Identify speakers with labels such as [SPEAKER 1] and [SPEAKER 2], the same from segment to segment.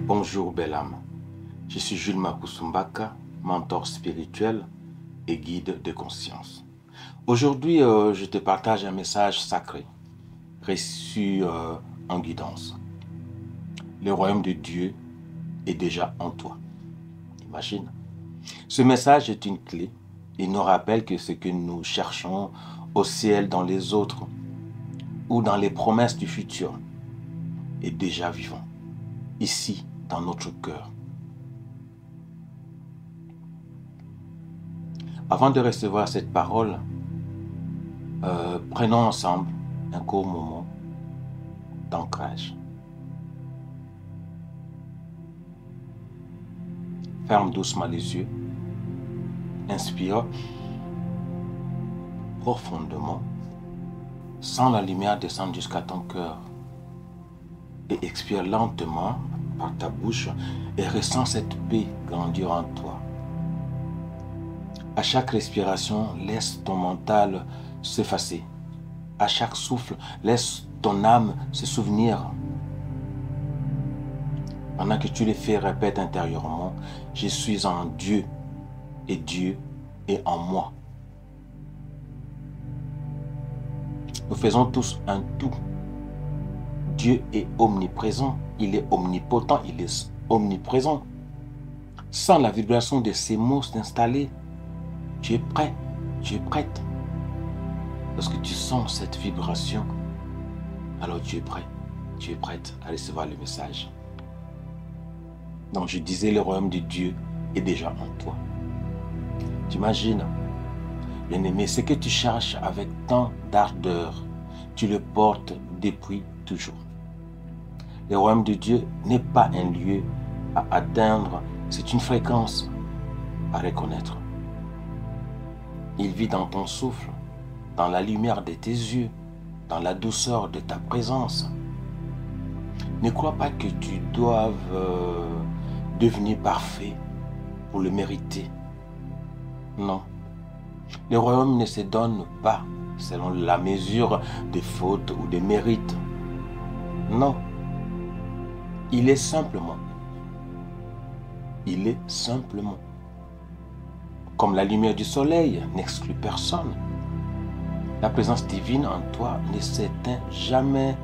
[SPEAKER 1] Bonjour belle âme, je suis Jules Makusumbaka, mentor spirituel et guide de conscience. Aujourd'hui, je te partage un message sacré, reçu en guidance. Le royaume de Dieu est déjà en toi. Imagine. Ce message est une clé. Il nous rappelle que ce que nous cherchons au ciel, dans les autres ou dans les promesses du futur est déjà vivant, ici, dans notre cœur. Avant de recevoir cette parole, prenons ensemble un court moment d'ancrage. Ferme doucement les yeux. Inspire profondément. Sens la lumière descendre jusqu'à ton cœur. Et expire lentement par ta bouche et ressens cette paix grandir en toi. À chaque respiration, laisse ton mental s'effacer. À chaque souffle, laisse ton âme se souvenir. Pendant que tu le fais, répète intérieurement, je suis en Dieu et Dieu est en moi. Nous faisons tous un tout. Dieu est omniprésent, il est omnipotent, il est omniprésent. Sans la vibration de ces mots s'installer, tu es prêt, tu es prête. Lorsque tu sens cette vibration, alors tu es prêt, tu es prête à recevoir le message. Donc je disais, le royaume de Dieu est déjà en toi. T'imagines, bien-aimé, ce que tu cherches avec tant d'ardeur, tu le portes depuis toujours. Le royaume de Dieu n'est pas un lieu à atteindre, c'est une fréquence à reconnaître. Il vit dans ton souffle, dans la lumière de tes yeux, dans la douceur de ta présence. Ne crois pas que tu doives devenir parfait pour le mériter. Non. Le royaume ne se donne pas selon la mesure des fautes ou des mérites. Non. Il est simplement. Comme la lumière du soleil n'exclut personne. La présence divine en toi ne s'éteint jamais.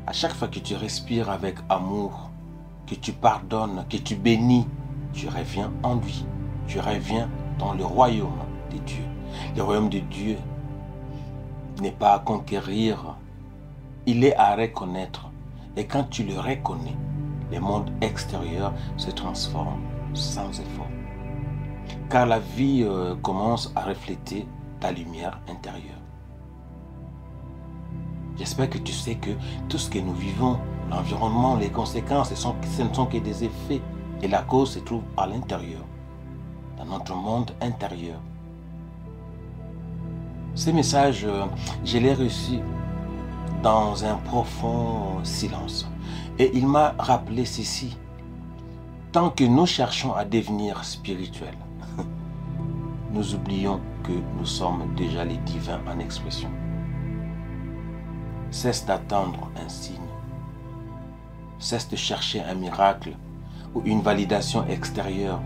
[SPEAKER 1] À chaque fois que tu respires avec amour, que tu pardonnes, que tu bénis, tu reviens en lui. Tu reviens dans le royaume de Dieu. Le royaume de Dieu n'est pas à conquérir, il est à reconnaître. Et quand tu le reconnais, le monde extérieur se transforme sans effort. Car la vie commence à refléter ta lumière intérieure. J'espère que tu sais que tout ce que nous vivons, l'environnement, les conséquences, ce ne sont que des effets. Et la cause se trouve à l'intérieur, dans notre monde intérieur. Ces messages, je les ai reçus dans un profond silence. Et il m'a rappelé ceci. Tant que nous cherchons à devenir spirituels, nous oublions que nous sommes déjà les divins en expression. Cesse d'attendre un signe. Cesse de chercher un miracle ou une validation extérieure.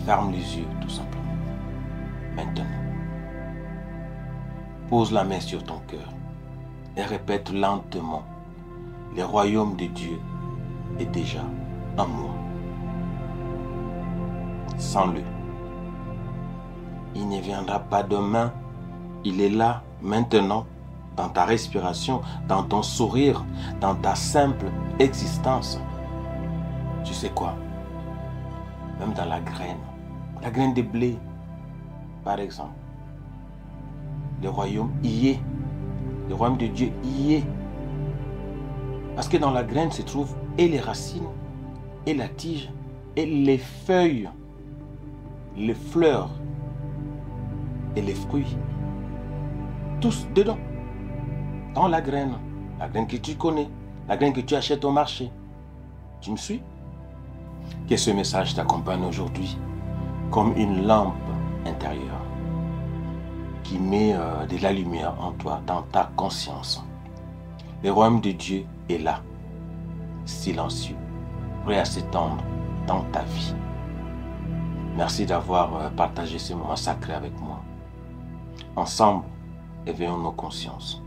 [SPEAKER 1] Ferme les yeux, tout simplement. Maintenant. Pose la main sur ton cœur et répète lentement. Le royaume de Dieu est déjà en moi. Sens-le. Il ne viendra pas demain. Il est là, maintenant, dans ta respiration, dans ton sourire, dans ta simple existence. Tu sais quoi? Même dans la graine de blé, par exemple. Le royaume y est. Le royaume de Dieu y est. Parce que dans la graine se trouvent et les racines, et la tige, et les feuilles, les fleurs, et les fruits. Tous dedans. Dans la graine que tu connais, la graine que tu achètes au marché. Tu me suis? Que ce message t'accompagne aujourd'hui comme une lampe intérieure qui met de la lumière en toi, dans ta conscience. Le royaume de Dieu est là, silencieux, prêt à s'étendre dans ta vie. Merci d'avoir partagé ce moment sacré avec moi. Ensemble, éveillons nos consciences.